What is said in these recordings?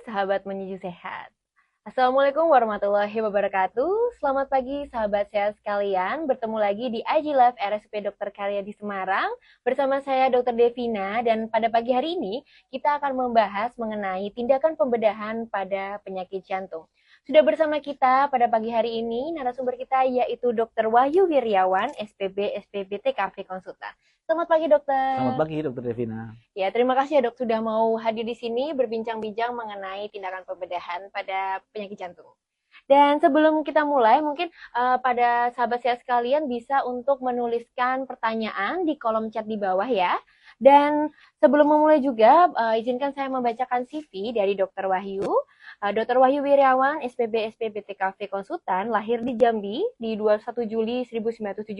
sahabat menuju sehat. Assalamualaikum warahmatullahi wabarakatuh. Selamat pagi sahabat sehat sekalian. Bertemu lagi di IG Live RSUP Dr. Karya di Semarang bersama saya Dr. Devina, dan pada pagi hari ini kita akan membahas mengenai tindakan pembedahan pada penyakit jantung. Sudah bersama kita pada pagi hari ini narasumber kita yaitu Dr. Wahyu Wiryawan, SPB TKV Konsultan. Selamat pagi dokter. Selamat pagi Dr. Devina. Ya, terima kasih ya dok sudah mau hadir di sini berbincang-bincang mengenai tindakan pembedahan pada penyakit jantung. Dan sebelum kita mulai, mungkin pada sahabat sehat sekalian bisa untuk menuliskan pertanyaan di kolom chat di bawah ya. Dan sebelum memulai juga, izinkan saya membacakan CV dari Dr. Wahyu. Dr. Wahyu Wiryawan, SPB TKV Konsultan, lahir di Jambi di 21 Juli 1971,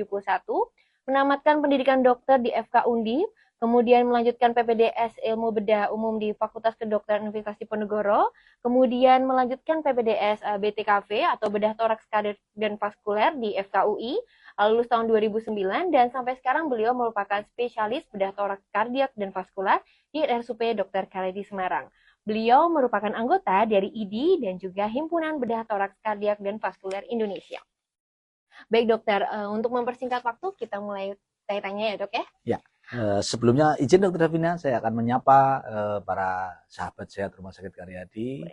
menamatkan pendidikan dokter di FK Undip, kemudian melanjutkan PPDS Ilmu Bedah Umum di Fakultas Kedokteran Universitas Diponegoro, kemudian melanjutkan PPDS BTKV atau Bedah Toraks Kardiak dan Vaskuler di FKUI, lulus tahun 2009, dan sampai sekarang beliau merupakan spesialis bedah toraks kardiak dan vaskular di RSUP Dr. Karya di Semarang. Beliau merupakan anggota dari IDI dan juga Himpunan Bedah Toraks Kardiak dan Vaskuler Indonesia. Baik dokter, untuk mempersingkat waktu kita mulai tanya-tanya ya dok ya. Ya, sebelumnya izin Dr. Devina, saya akan menyapa para sahabat sehat Rumah Sakit Karyadi,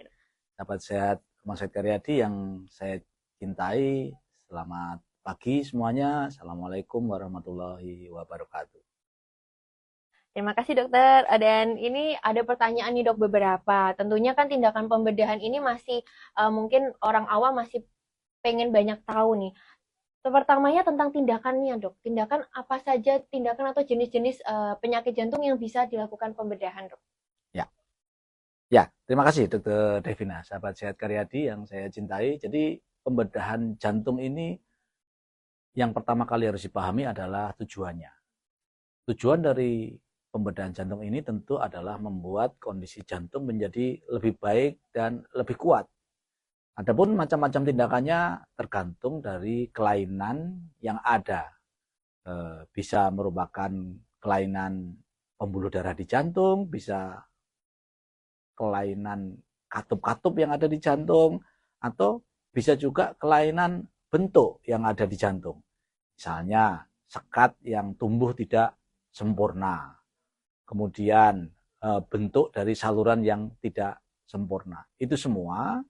sahabat sehat Rumah Sakit Karyadi yang saya cintai. Selamat pagi semuanya. Assalamualaikum warahmatullahi wabarakatuh. Terima kasih dokter. Dan ini ada pertanyaan nih dok beberapa. Tentunya kan tindakan pembedahan ini masih mungkin orang awam masih pengen banyak tahu nih. Pertamanya tentang tindakannya dok. Tindakan apa saja, tindakan atau jenis-jenis penyakit jantung yang bisa dilakukan pembedahan dok? Ya, terima kasih Dr. Devina, sahabat sehat Karyadi yang saya cintai. Jadi pembedahan jantung ini yang pertama kali harus dipahami adalah tujuannya. Tujuan dari pembedahan jantung ini tentu adalah membuat kondisi jantung menjadi lebih baik dan lebih kuat. Adapun macam-macam tindakannya tergantung dari kelainan yang ada. Bisa merupakan kelainan pembuluh darah di jantung, bisa kelainan katup-katup yang ada di jantung, atau bisa juga kelainan bentuk yang ada di jantung. Misalnya sekat yang tumbuh tidak sempurna, kemudian bentuk dari saluran yang tidak sempurna. Itu semua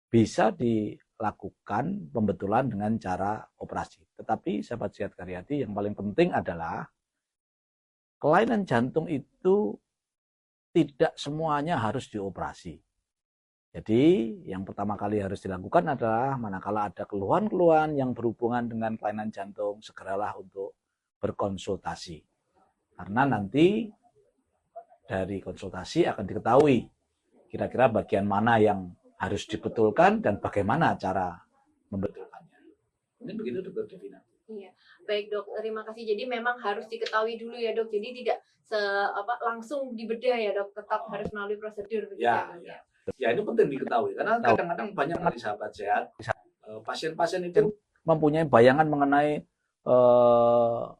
bisa dilakukan pembetulan dengan cara operasi. Tetapi sahabat sehat Karyadi, yang paling penting adalah kelainan jantung itu tidak semuanya harus dioperasi. Jadi yang pertama kali harus dilakukan adalah manakala ada keluhan-keluhan yang berhubungan dengan kelainan jantung, segeralah untuk berkonsultasi. Karena nanti dari konsultasi akan diketahui kira-kira bagian mana yang harus dibetulkan dan bagaimana cara membetulkannya. Mungkin begitu Dr. Devina. Iya, baik dok, terima kasih. Jadi memang harus diketahui dulu ya dok. Jadi tidak langsung dibedah ya dok, tetap harus melalui prosedur. Ya itu penting diketahui karena kadang-kadang banyak dari sahabat sehat, pasien-pasien itu mempunyai bayangan mengenai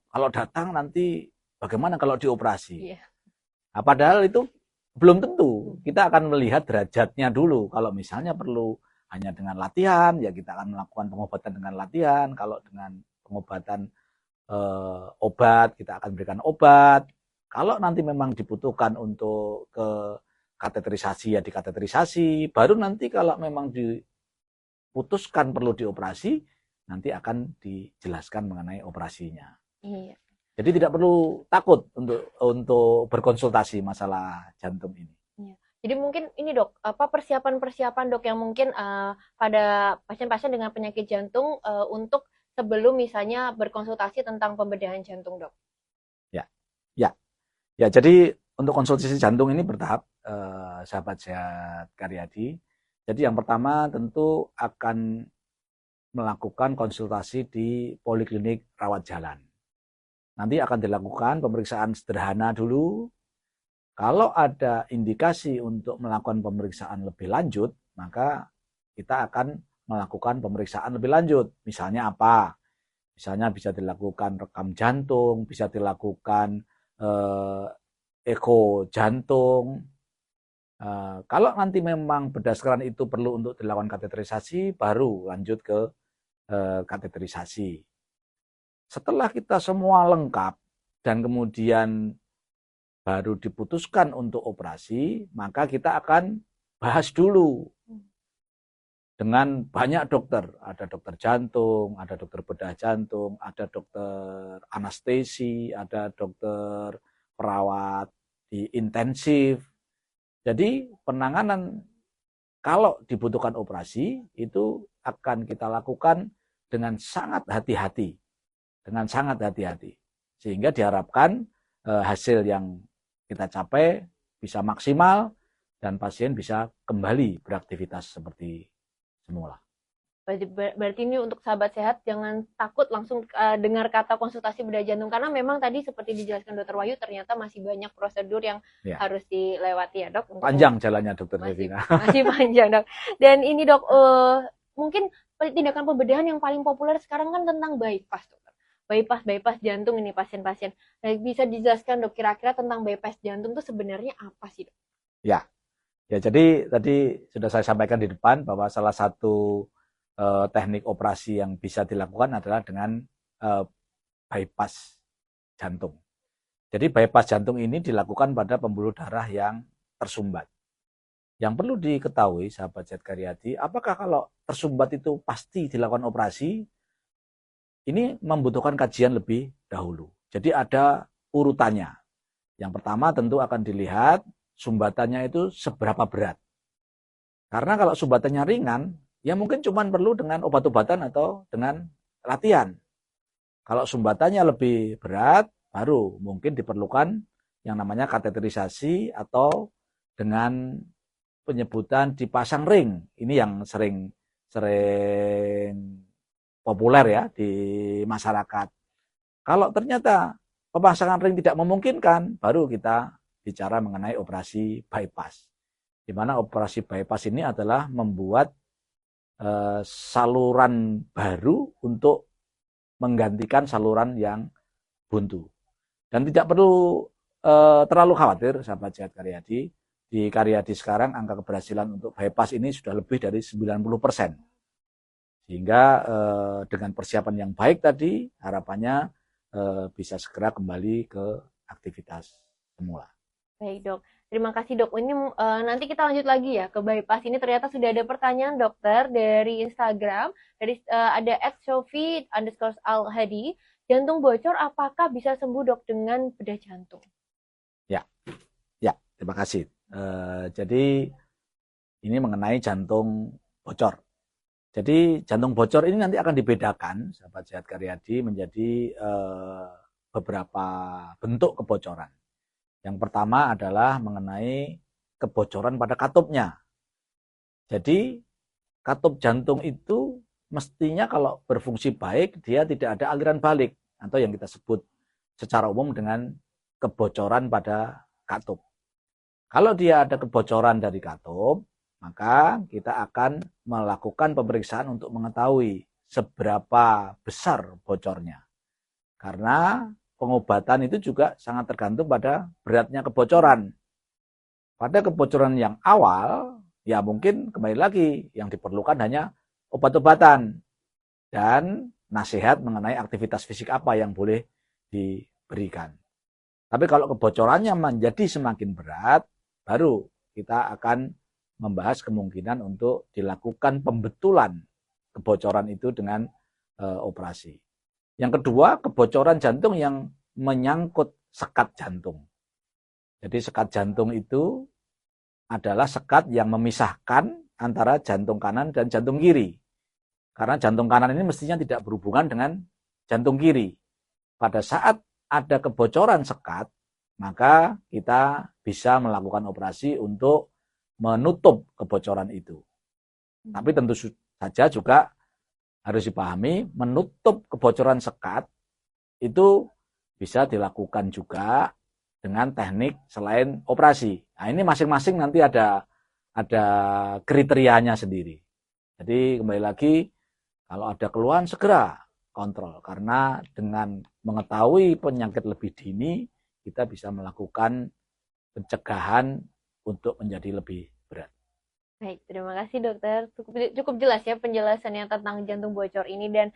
kalau datang nanti bagaimana kalau dioperasi. Iya. Nah, padahal itu belum tentu. Kita akan melihat derajatnya dulu. Kalau misalnya perlu hanya dengan latihan, ya kita akan melakukan pengobatan dengan latihan. Kalau dengan pengobatan obat, kita akan berikan obat. Kalau nanti memang dibutuhkan untuk ke kateterisasi, ya dikateterisasi. Baru nanti kalau memang diputuskan perlu dioperasi, nanti akan dijelaskan mengenai operasinya. Iya. Jadi tidak perlu takut untuk berkonsultasi masalah jantung ini. Iya. Jadi mungkin ini dok, apa persiapan-persiapan dok yang mungkin pada pasien-pasien dengan penyakit jantung untuk sebelum misalnya berkonsultasi tentang pembedahan jantung dok? Ya. Jadi untuk konsultasi jantung ini bertahap, sahabat sehat Karyadi. Jadi yang pertama tentu akan melakukan konsultasi di poliklinik rawat jalan. Nanti akan dilakukan pemeriksaan sederhana dulu. Kalau ada indikasi untuk melakukan pemeriksaan lebih lanjut, maka kita akan melakukan pemeriksaan lebih lanjut. Misalnya apa? Misalnya bisa dilakukan rekam jantung, bisa dilakukan eko jantung, Kalau nanti memang berdasarkan itu perlu untuk dilakukan kateterisasi, baru lanjut ke kateterisasi. Setelah kita semua lengkap dan kemudian baru diputuskan untuk operasi, maka kita akan bahas dulu dengan banyak dokter. Ada dokter jantung, ada dokter bedah jantung, ada dokter anestesi, ada dokter perawat di intensif. Jadi penanganan kalau dibutuhkan operasi itu akan kita lakukan dengan sangat hati-hati. Dengan sangat hati-hati. Sehingga diharapkan hasil yang kita capai bisa maksimal dan pasien bisa kembali beraktivitas seperti semula. Berarti ini untuk sahabat sehat jangan takut langsung dengar kata konsultasi bedah jantung, karena memang tadi seperti dijelaskan Dokter Wahyu ternyata masih banyak prosedur yang harus dilewati ya Dok. Panjang jalannya Dokter Devina. Masih panjang Dok. Dan ini Dok, mungkin tindakan pembedahan yang paling populer sekarang kan tentang bypass Dokter. Bypass jantung ini pasien-pasien. Nah, bisa dijelaskan Dok kira-kira tentang bypass jantung itu sebenarnya apa sih Dok? Ya, jadi tadi sudah saya sampaikan di depan bahwa salah satu teknik operasi yang bisa dilakukan adalah dengan bypass jantung. Jadi bypass jantung ini dilakukan pada pembuluh darah yang tersumbat. Yang perlu diketahui sahabat sehat Karyadi, apakah kalau tersumbat itu pasti dilakukan operasi? Ini membutuhkan kajian lebih dahulu. Jadi ada urutannya. Yang pertama tentu akan dilihat sumbatannya itu seberapa berat. Karena kalau sumbatannya ringan, ya mungkin cuma perlu dengan obat-obatan atau dengan latihan. Kalau sumbatannya lebih berat, baru mungkin diperlukan yang namanya kateterisasi atau dengan penyebutan dipasang ring. Ini yang sering populer ya di masyarakat. Kalau ternyata pemasangan ring tidak memungkinkan, baru kita bicara mengenai operasi bypass. Di mana operasi bypass ini adalah membuat saluran baru untuk menggantikan saluran yang buntu. Dan tidak perlu terlalu khawatir sahabat sehat Karyadi. Di Karyadi sekarang angka keberhasilan untuk bypass ini sudah lebih dari 90%. Sehingga dengan persiapan yang baik tadi, harapannya bisa segera kembali ke aktivitas semula. Baik Dok, terima kasih Dok. Ini nanti kita lanjut lagi ya ke bypass ini. Ternyata sudah ada pertanyaan dokter dari Instagram, dari ada @sofi_alhadi. Jantung bocor apakah bisa sembuh Dok dengan bedah jantung? Ya, terima kasih. Jadi ini mengenai jantung bocor. Jadi jantung bocor ini nanti akan dibedakan, sahabat sehat Karyadi, menjadi beberapa bentuk kebocoran. Yang pertama adalah mengenai kebocoran pada katupnya. Jadi katup jantung itu mestinya kalau berfungsi baik, dia tidak ada aliran balik, atau yang kita sebut secara umum dengan kebocoran pada katup. Kalau dia ada kebocoran dari katup, maka kita akan melakukan pemeriksaan untuk mengetahui seberapa besar bocornya. Karena pengobatan itu juga sangat tergantung pada beratnya kebocoran. Pada kebocoran yang awal, ya mungkin kembali lagi yang diperlukan hanya obat-obatan dan nasihat mengenai aktivitas fisik apa yang boleh diberikan. Tapi kalau kebocorannya menjadi semakin berat, baru kita akan membahas kemungkinan untuk dilakukan pembetulan kebocoran itu dengan operasi. Yang kedua, kebocoran jantung yang menyangkut sekat jantung. Jadi sekat jantung itu adalah sekat yang memisahkan antara jantung kanan dan jantung kiri. Karena jantung kanan ini mestinya tidak berhubungan dengan jantung kiri. Pada saat ada kebocoran sekat, maka kita bisa melakukan operasi untuk menutup kebocoran itu. Tapi tentu saja juga harus dipahami, menutup kebocoran sekat itu bisa dilakukan juga dengan teknik selain operasi. Nah, ini masing-masing nanti ada kriterianya sendiri. Jadi kembali lagi, kalau ada keluhan segera kontrol. Karena dengan mengetahui penyakit lebih dini, kita bisa melakukan pencegahan untuk menjadi lebih berat. Baik, terima kasih dokter. Cukup jelas ya penjelasannya tentang jantung bocor ini. Dan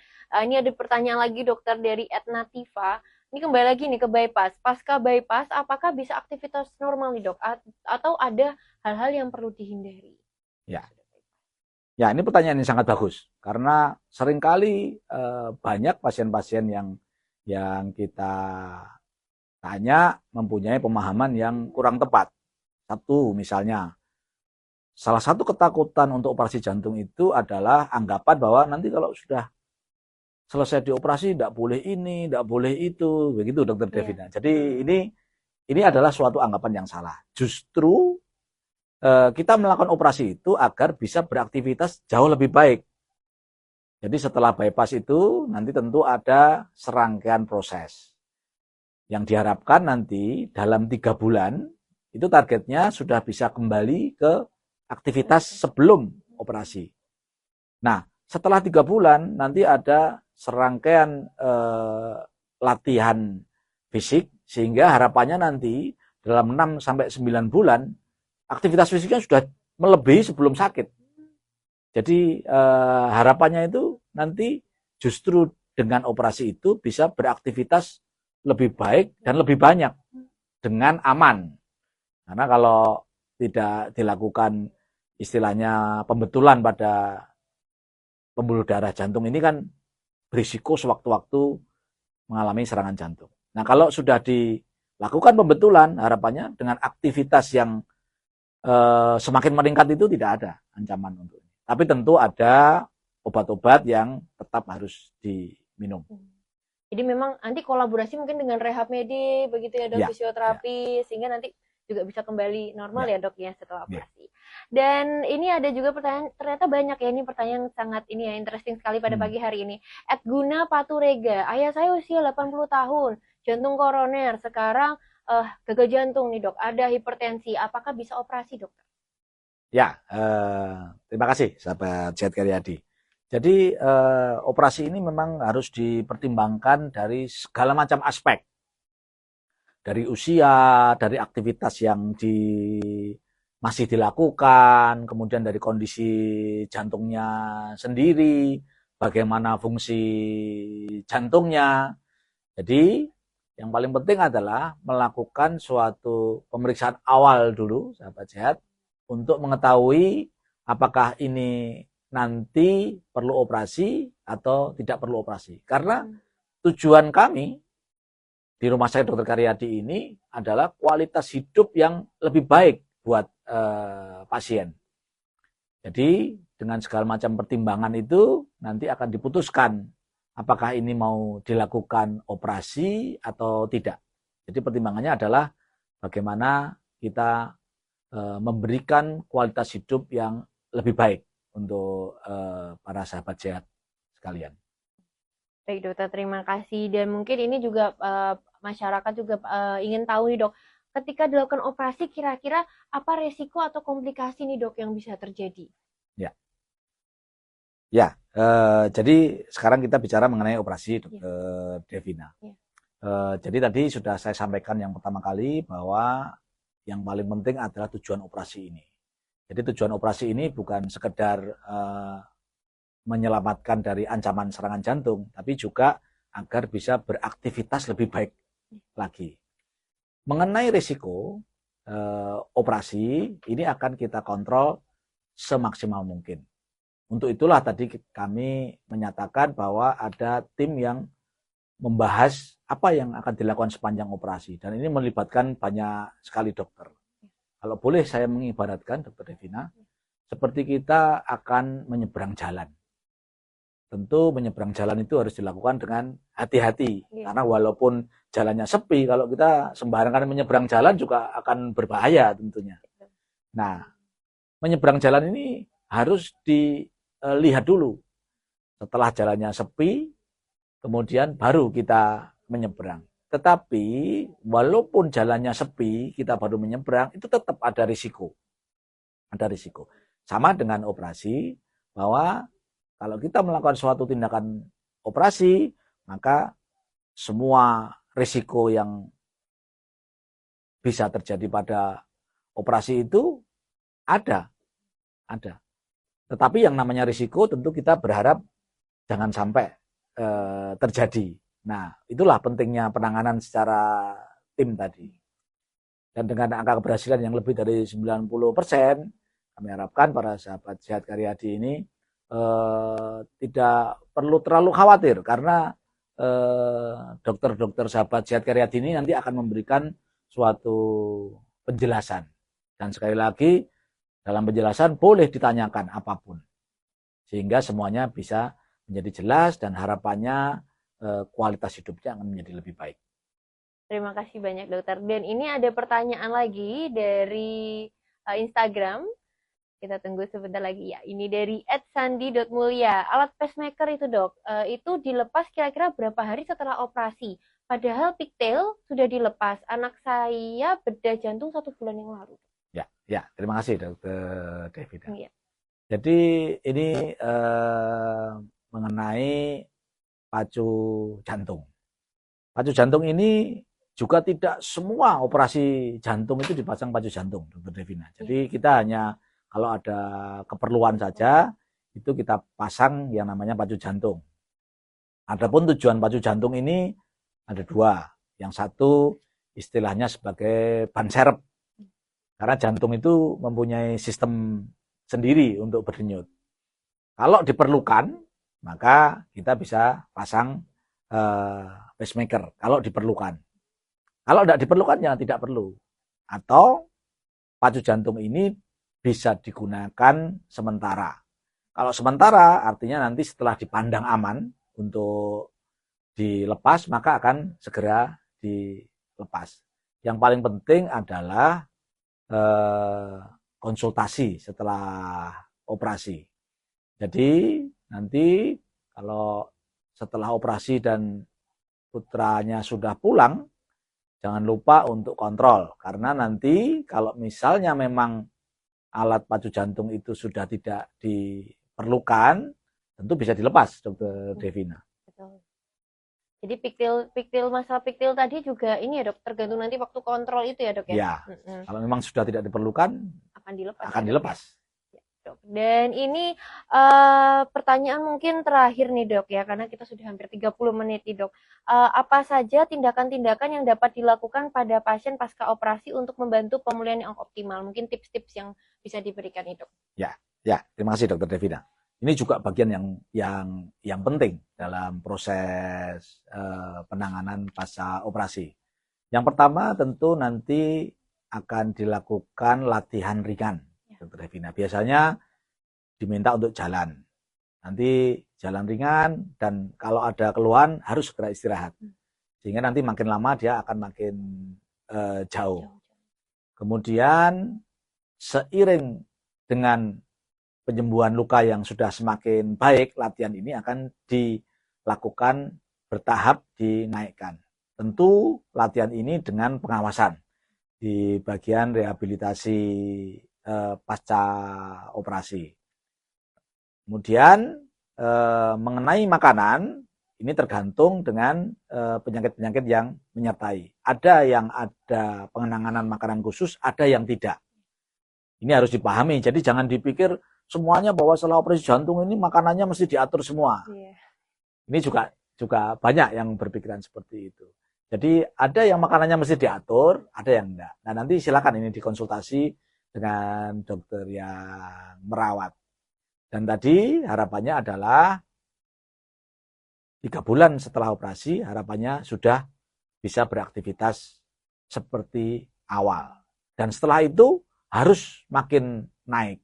ini ada pertanyaan lagi dokter dari Etna Tifa. Ini kembali lagi nih ke bypass. Pasca bypass, apakah bisa aktivitas normal nih dok? Atau ada hal-hal yang perlu dihindari? Ya, ya ini pertanyaan yang sangat bagus. Karena seringkali banyak pasien-pasien yang kita tanya mempunyai pemahaman yang kurang tepat. Satu, misalnya, salah satu ketakutan untuk operasi jantung itu adalah anggapan bahwa nanti kalau sudah selesai dioperasi tidak boleh ini, tidak boleh itu, begitu Dokter Devina. Jadi ini adalah suatu anggapan yang salah. Justru kita melakukan operasi itu agar bisa beraktivitas jauh lebih baik. Jadi setelah bypass itu nanti tentu ada serangkaian proses yang diharapkan nanti dalam 3 bulan itu targetnya sudah bisa kembali ke aktivitas sebelum operasi. Nah, setelah 3 bulan nanti ada serangkaian latihan fisik sehingga harapannya nanti dalam 6-9 bulan aktivitas fisiknya sudah melebihi sebelum sakit. Jadi harapannya itu nanti justru dengan operasi itu bisa beraktivitas lebih baik dan lebih banyak dengan aman. Karena kalau tidak dilakukan istilahnya pembetulan pada pembuluh darah jantung ini kan berisiko sewaktu-waktu mengalami serangan jantung. Nah, kalau sudah dilakukan pembetulan, harapannya dengan aktivitas yang semakin meningkat itu tidak ada ancaman untuk ini. Tapi tentu ada obat-obat yang tetap harus diminum. Jadi memang nanti kolaborasi mungkin dengan rehab medik, begitu ya dok, fisioterapi, sehingga nanti juga bisa kembali normal ya dok ya setelah operasi. Dan ini ada juga pertanyaan, ternyata banyak ya, ini pertanyaan sangat ini ya interesting sekali pada pagi hari ini. Guna Paturega, ayah saya usia 80 tahun, jantung koroner, sekarang gagal jantung nih dok, ada hipertensi, apakah bisa operasi dokter? Ya, terima kasih sahabat Sehat Karyadi. Jadi operasi ini memang harus dipertimbangkan dari segala macam aspek. Dari usia, dari aktivitas yang masih dilakukan, kemudian dari kondisi jantungnya sendiri, bagaimana fungsi jantungnya. Jadi yang paling penting adalah melakukan suatu pemeriksaan awal dulu, sahabat sehat, untuk mengetahui apakah ini nanti perlu operasi atau tidak perlu operasi. Karena tujuan kami di Rumah Sakit Dr. Karyadi ini adalah kualitas hidup yang lebih baik buat pasien. Jadi dengan segala macam pertimbangan itu nanti akan diputuskan apakah ini mau dilakukan operasi atau tidak. Jadi pertimbangannya adalah bagaimana kita memberikan kualitas hidup yang lebih baik untuk para sahabat sehat sekalian. Baik dokter, terima kasih. Dan mungkin ini juga masyarakat juga ingin tahu nih dok, ketika dilakukan operasi kira-kira apa resiko atau komplikasi nih dok yang bisa terjadi? Jadi sekarang kita bicara mengenai operasi Dokter Devina. Jadi tadi sudah saya sampaikan yang pertama kali bahwa yang paling penting adalah tujuan operasi ini. Jadi tujuan operasi ini bukan sekedar menyelamatkan dari ancaman serangan jantung, tapi juga agar bisa beraktivitas lebih baik lagi. Mengenai risiko operasi, ini akan kita kontrol semaksimal mungkin. Untuk itulah tadi kami menyatakan bahwa ada tim yang membahas apa yang akan dilakukan sepanjang operasi. Dan ini melibatkan banyak sekali dokter. Kalau boleh saya mengibaratkan, Dokter Devina, seperti kita akan menyeberang jalan. Tentu menyeberang jalan itu harus dilakukan dengan hati-hati. Karena walaupun jalannya sepi, kalau kita sembarangan menyeberang jalan juga akan berbahaya tentunya. Nah, menyeberang jalan ini harus dilihat dulu. Setelah jalannya sepi, kemudian baru kita menyeberang. Tetapi walaupun jalannya sepi, kita baru menyeberang, itu tetap ada risiko. Ada risiko. Sama dengan operasi, bahwa kalau kita melakukan suatu tindakan operasi, maka semua risiko yang bisa terjadi pada operasi itu ada. Tetapi yang namanya risiko tentu kita berharap jangan sampai terjadi. Nah, itulah pentingnya penanganan secara tim tadi. Dan dengan angka keberhasilan yang lebih dari 90%, kami harapkan para sahabat Sehat Karyadi ini tidak perlu terlalu khawatir, karena dokter-dokter sahabat Sehat Karyadi ini nanti akan memberikan suatu penjelasan. Dan sekali lagi, dalam penjelasan boleh ditanyakan apapun, sehingga semuanya bisa menjadi jelas dan harapannya kualitas hidupnya akan menjadi lebih baik. Terima kasih banyak dokter. Dan ini ada pertanyaan lagi dari Instagram. Kita tunggu sebentar lagi ya. Ini dari @sandi.mulya. Alat pacemaker itu dok, itu dilepas kira-kira berapa hari setelah operasi? Padahal pigtail sudah dilepas. Anak saya bedah jantung 1 bulan yang lalu. Ya, terima kasih dokter David. Ya. Jadi ini mengenai pacu jantung. Pacu jantung ini juga tidak semua operasi jantung itu dipasang pacu jantung, dokter Devina. Jadi kita hanya kalau ada keperluan saja itu kita pasang yang namanya pacu jantung. Adapun tujuan pacu jantung ini ada 2. Yang satu istilahnya sebagai ban serep. Karena jantung itu mempunyai sistem sendiri untuk berdenyut. Kalau diperlukan, maka kita bisa pasang pacemaker kalau diperlukan. Kalau tidak diperlukan, ya tidak perlu. Atau pacu jantung ini bisa digunakan sementara. Kalau sementara, artinya nanti setelah dipandang aman untuk dilepas, maka akan segera dilepas. Yang paling penting adalah konsultasi setelah operasi. Jadi nanti kalau setelah operasi dan putranya sudah pulang, jangan lupa untuk kontrol. Karena nanti kalau misalnya memang alat pacu jantung itu sudah tidak diperlukan, tentu bisa dilepas, dokter Devina. Betul. Jadi masalah pigtail tadi juga ini ya dok, tergantung nanti waktu kontrol itu ya dok ya? Ya, kalau memang sudah tidak diperlukan, akan dilepas. Ya, dok. Dan ini pertanyaan mungkin terakhir nih dok ya, karena kita sudah hampir 30 menit nih dok. Apa saja tindakan-tindakan yang dapat dilakukan pada pasien pasca operasi untuk membantu pemulihan yang optimal? Mungkin tips-tips yang bisa diberikan nih dok. Ya, terima kasih dokter Devina. Ini juga bagian yang penting dalam proses penanganan pasca operasi. Yang pertama tentu nanti akan dilakukan latihan ringan, dokter Devina. Biasanya diminta untuk jalan. Nanti jalan ringan, dan kalau ada keluhan harus segera istirahat. Sehingga nanti makin lama dia akan makin jauh. Kemudian seiring dengan penyembuhan luka yang sudah semakin baik, latihan ini akan dilakukan bertahap, dinaikkan. Tentu latihan ini dengan pengawasan di bagian rehabilitasi pasca operasi. Kemudian mengenai makanan, ini tergantung dengan penyakit-penyakit yang menyertai. Ada yang ada pengenangan makanan khusus, ada yang tidak. Ini harus dipahami. Jadi jangan dipikir semuanya bahwa setelah operasi jantung ini makanannya mesti diatur semua. Ini juga banyak yang berpikiran seperti itu. Jadi ada yang makanannya mesti diatur, ada yang enggak. Nah nanti silakan ini dikonsultasi dengan dokter yang merawat. Dan tadi harapannya adalah 3 bulan setelah operasi, harapannya sudah bisa beraktivitas seperti awal. Dan setelah itu harus makin naik.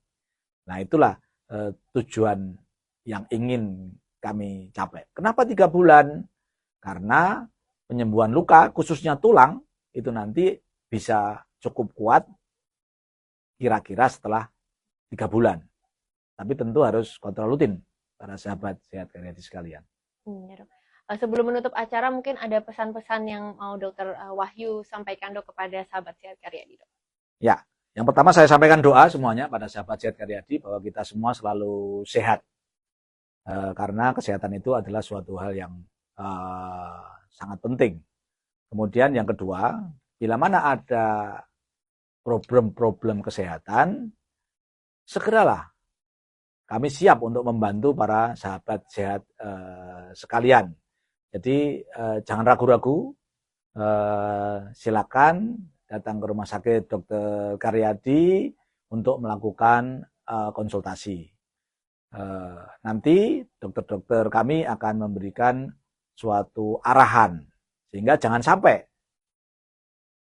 Nah itulah tujuan yang ingin kami capai. Kenapa 3 bulan? Karena penyembuhan luka, khususnya tulang, itu nanti bisa cukup kuat kira-kira setelah 3 bulan. Tapi tentu harus kontrol rutin para sahabat Sehat Karyadi sekalian. Sebelum menutup acara, mungkin ada pesan-pesan yang mau dokter Wahyu sampaikan dok kepada sahabat Sehat Karyadi dok. Ya, yang pertama saya sampaikan doa semuanya pada sahabat Sehat Karyadi bahwa kita semua selalu sehat. Karena kesehatan itu adalah suatu hal yang sangat penting. Kemudian yang kedua, bila mana ada problem-problem kesehatan, segeralah kami siap untuk membantu para sahabat sehat sekalian. Jadi jangan ragu-ragu, silakan datang ke Rumah Sakit Dr. Karyadi untuk melakukan konsultasi. Nanti dokter-dokter kami akan memberikan suatu arahan, sehingga jangan sampai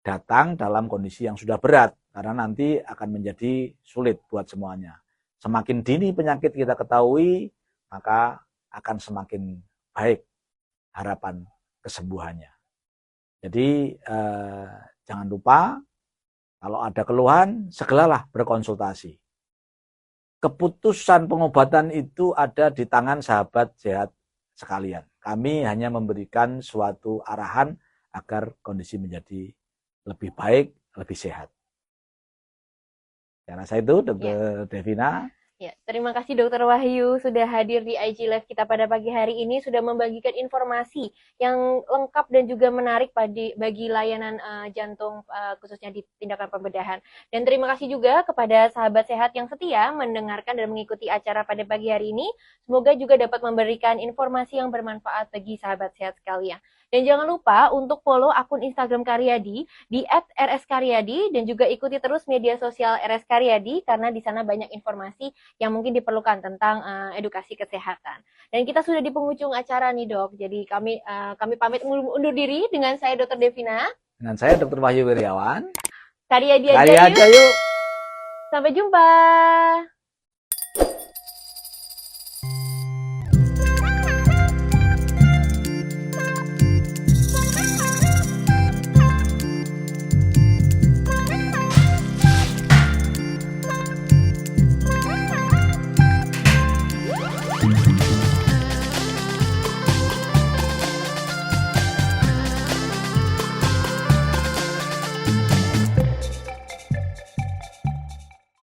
datang dalam kondisi yang sudah berat, karena nanti akan menjadi sulit buat semuanya. Semakin dini penyakit kita ketahui, maka akan semakin baik harapan kesembuhannya. Jadi jangan lupa, kalau ada keluhan, segeralah berkonsultasi. Keputusan pengobatan itu ada di tangan sahabat sehat sekalian. Kami hanya memberikan suatu arahan agar kondisi menjadi lebih baik, lebih sehat. Saya rasa itu, Dr. Devina. Ya, terima kasih Dokter Wahyu sudah hadir di IG Live kita pada pagi hari ini, sudah membagikan informasi yang lengkap dan juga menarik bagi layanan jantung khususnya di tindakan pembedahan. Dan terima kasih juga kepada sahabat sehat yang setia mendengarkan dan mengikuti acara pada pagi hari ini. Semoga juga dapat memberikan informasi yang bermanfaat bagi sahabat sehat sekalian. Dan jangan lupa untuk follow akun Instagram Karyadi di @rskaryadi dan juga ikuti terus media sosial RS Karyadi karena di sana banyak informasi yang mungkin diperlukan tentang edukasi kesehatan. Dan kita sudah di penghujung acara nih Dok. Jadi kami pamit undur diri dengan saya Dr. Devina. Dengan saya Dr. Wahyu Wiryawan. Karyadi aja yuk. Sampai jumpa.